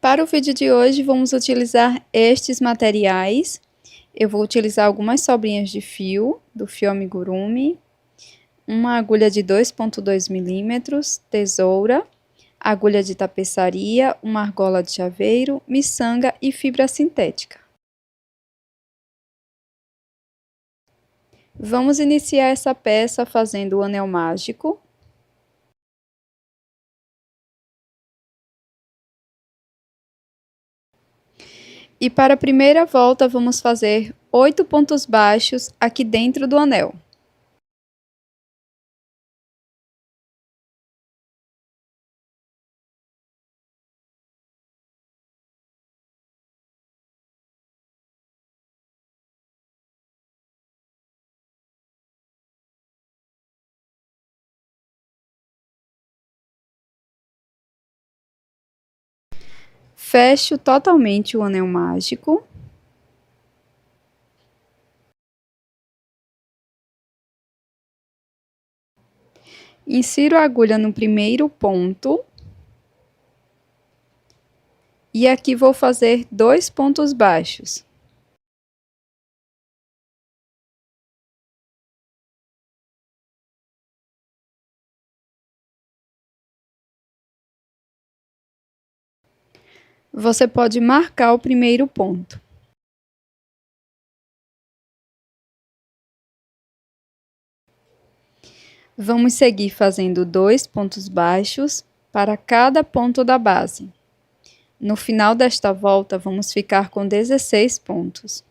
Para o vídeo de hoje, vamos utilizar estes materiais. Eu vou utilizar algumas sobrinhas de fio, do fio amigurumi, uma agulha de 2,2 milímetros, tesoura, agulha de tapeçaria, uma argola de chaveiro, miçanga e fibra sintética. Vamos iniciar essa peça fazendo o anel mágico. E para a primeira volta, vamos fazer 8 pontos baixos aqui dentro do anel. Fecho totalmente o anel mágico. Insiro a agulha no primeiro ponto. E aqui vou fazer 2 pontos baixos. Você pode marcar o primeiro ponto. Vamos seguir fazendo 2 pontos baixos para cada ponto da base. No final desta volta, vamos ficar com 16 pontos.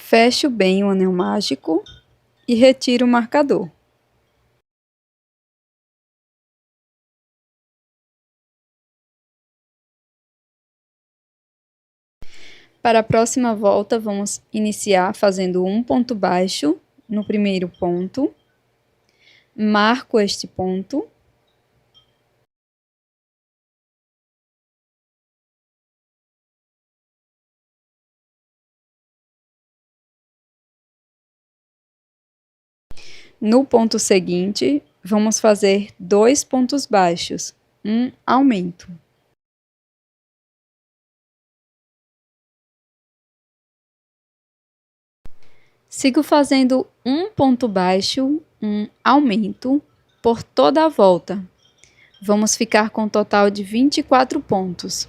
Fecho bem o anel mágico e retiro o marcador. Para a próxima volta, vamos iniciar fazendo um ponto baixo no primeiro ponto. Marco este ponto. No ponto seguinte, vamos fazer 2 pontos baixos, um aumento. Sigo fazendo um ponto baixo, um aumento, por toda a volta. Vamos ficar com um total de 24 pontos.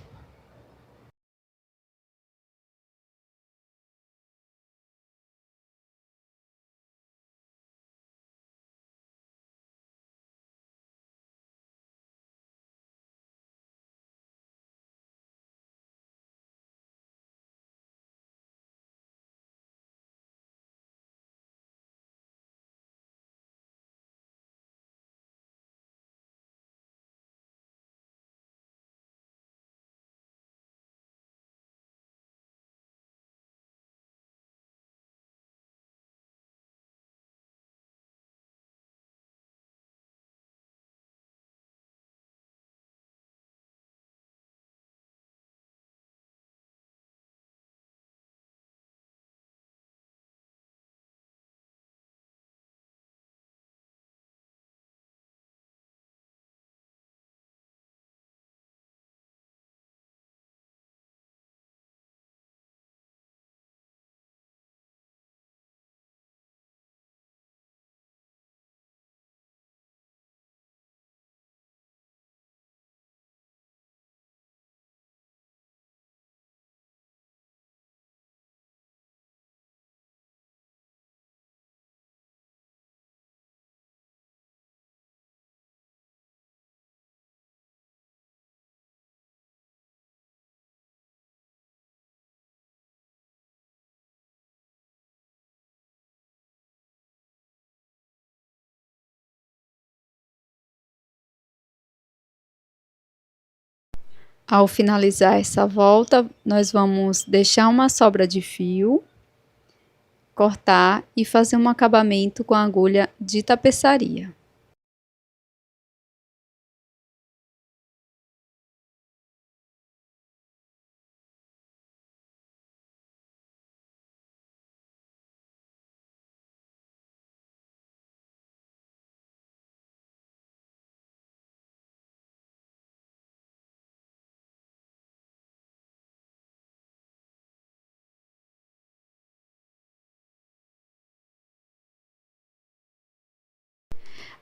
Ao finalizar essa volta, nós vamos deixar uma sobra de fio, cortar e fazer um acabamento com a agulha de tapeçaria.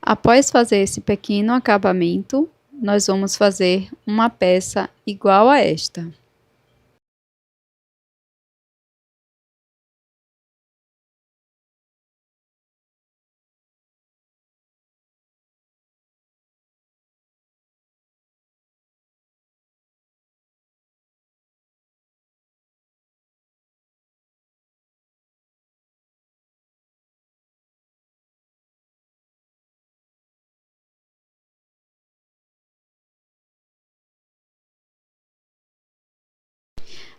Após fazer esse pequeno acabamento, nós vamos fazer uma peça igual a esta.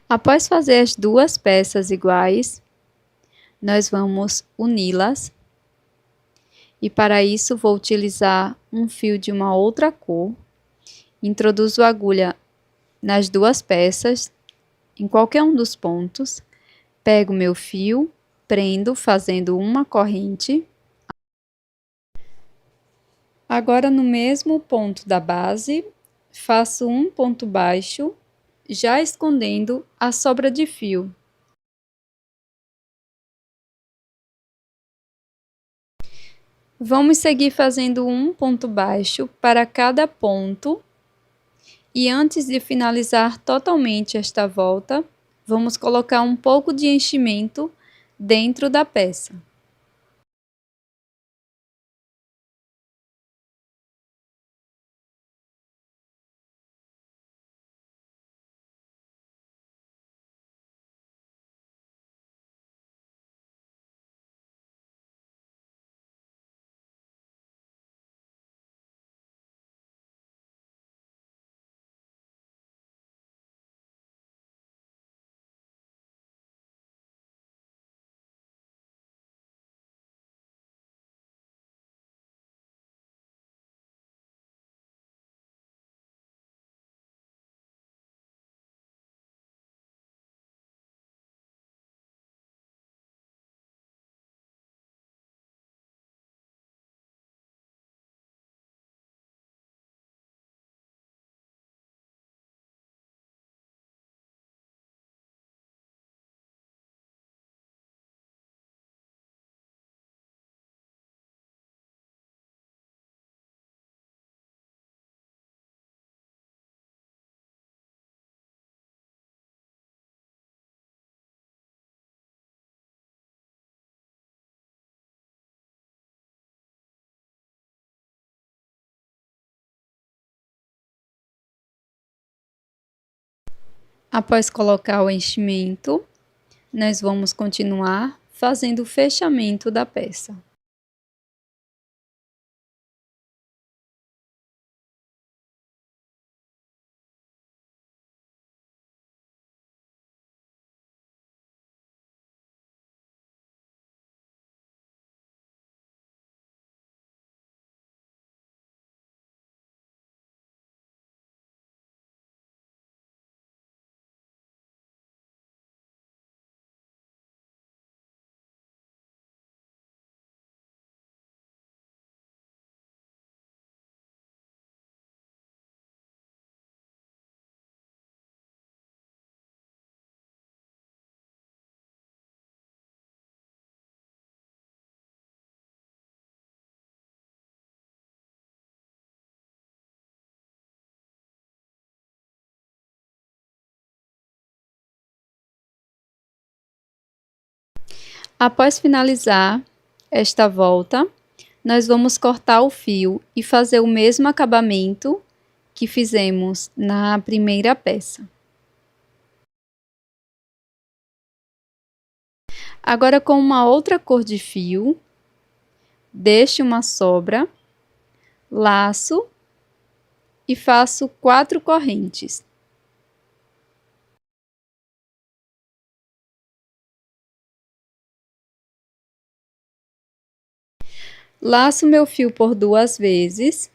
Após fazer as duas peças iguais, nós vamos uni-las. E para isso vou utilizar um fio de uma outra cor. Introduzo a agulha nas duas peças, em qualquer um dos pontos. Pego meu fio, prendo fazendo uma corrente. Agora no mesmo ponto da base, faço um ponto baixo, já escondendo a sobra de fio. Vamos seguir fazendo um ponto baixo para cada ponto. E antes de finalizar totalmente esta volta, vamos colocar um pouco de enchimento dentro da peça. Após colocar o enchimento, nós vamos continuar fazendo o fechamento da peça. Após finalizar esta volta, nós vamos cortar o fio e fazer o mesmo acabamento que fizemos na primeira peça. Agora, com uma outra cor de fio, deixo uma sobra, laço e faço 4 correntes. Laço meu fio por 2 vezes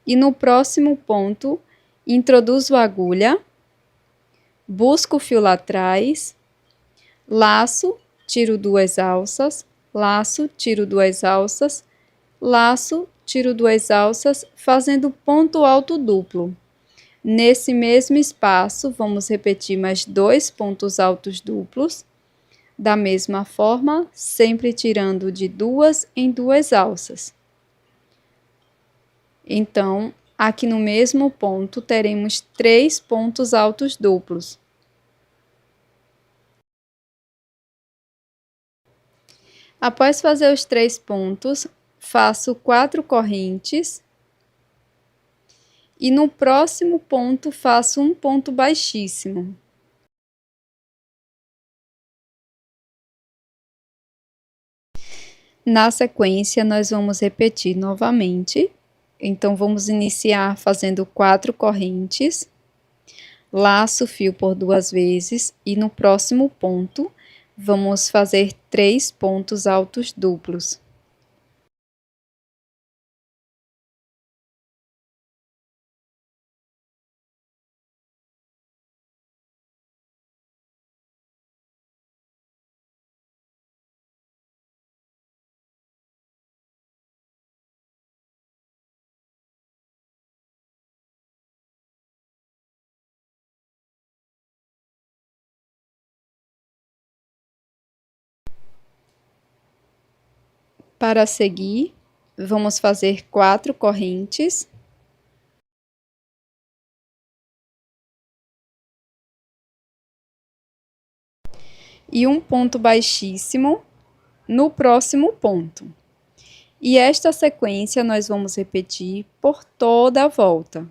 e no próximo ponto introduzo a agulha, busco o fio lá atrás, laço, tiro 2 alças, laço, tiro 2 alças, laço, tiro 2 alças, fazendo ponto alto duplo. Nesse mesmo espaço, vamos repetir mais 2 pontos altos duplos. Da mesma forma, sempre tirando de 2 em 2 alças. Então, aqui no mesmo ponto, teremos 3 pontos altos duplos. Após fazer os 3 pontos, faço 4 correntes. E no próximo ponto, faço um ponto baixíssimo. Na sequência, nós vamos repetir novamente. Então, vamos iniciar fazendo 4 correntes. Laço o fio por 2 vezes e no próximo ponto, vamos fazer 3 pontos altos duplos. Para seguir, vamos fazer 4 correntes. E um ponto baixíssimo no próximo ponto. E esta sequência nós vamos repetir por toda a volta.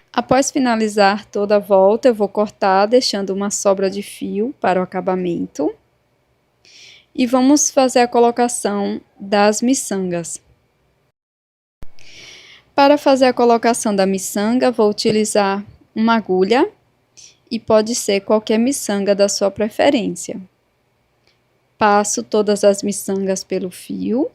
Após finalizar toda a volta, eu vou cortar, deixando uma sobra de fio para o acabamento. E vamos fazer a colocação das miçangas. Para fazer a colocação da miçanga, vou utilizar uma agulha e pode ser qualquer miçanga da sua preferência. Passo todas as miçangas pelo fio.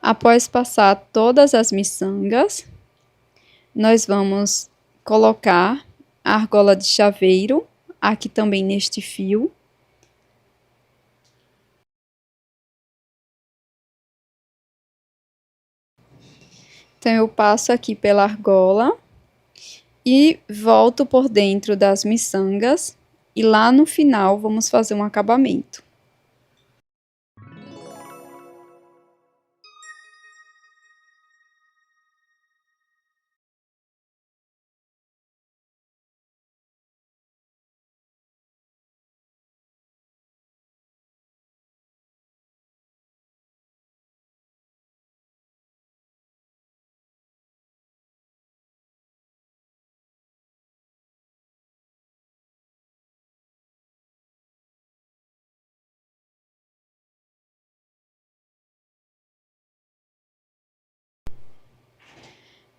Após passar todas as miçangas, nós vamos colocar a argola de chaveiro, aqui também neste fio. Então, eu passo aqui pela argola e volto por dentro das miçangas e lá no final vamos fazer um acabamento.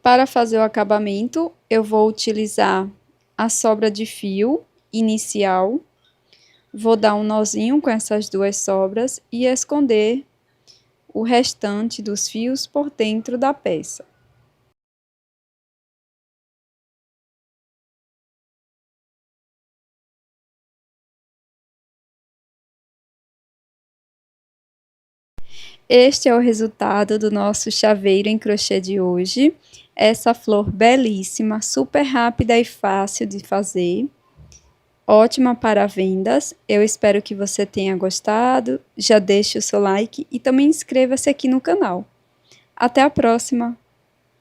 Para fazer o acabamento, eu vou utilizar a sobra de fio inicial. Vou dar um nozinho com essas duas sobras e esconder o restante dos fios por dentro da peça. Este é o resultado do nosso chaveiro em crochê de hoje. Essa flor belíssima, super rápida e fácil de fazer. Ótima para vendas. Eu espero que você tenha gostado. Já deixe o seu like e também inscreva-se aqui no canal. Até a próxima!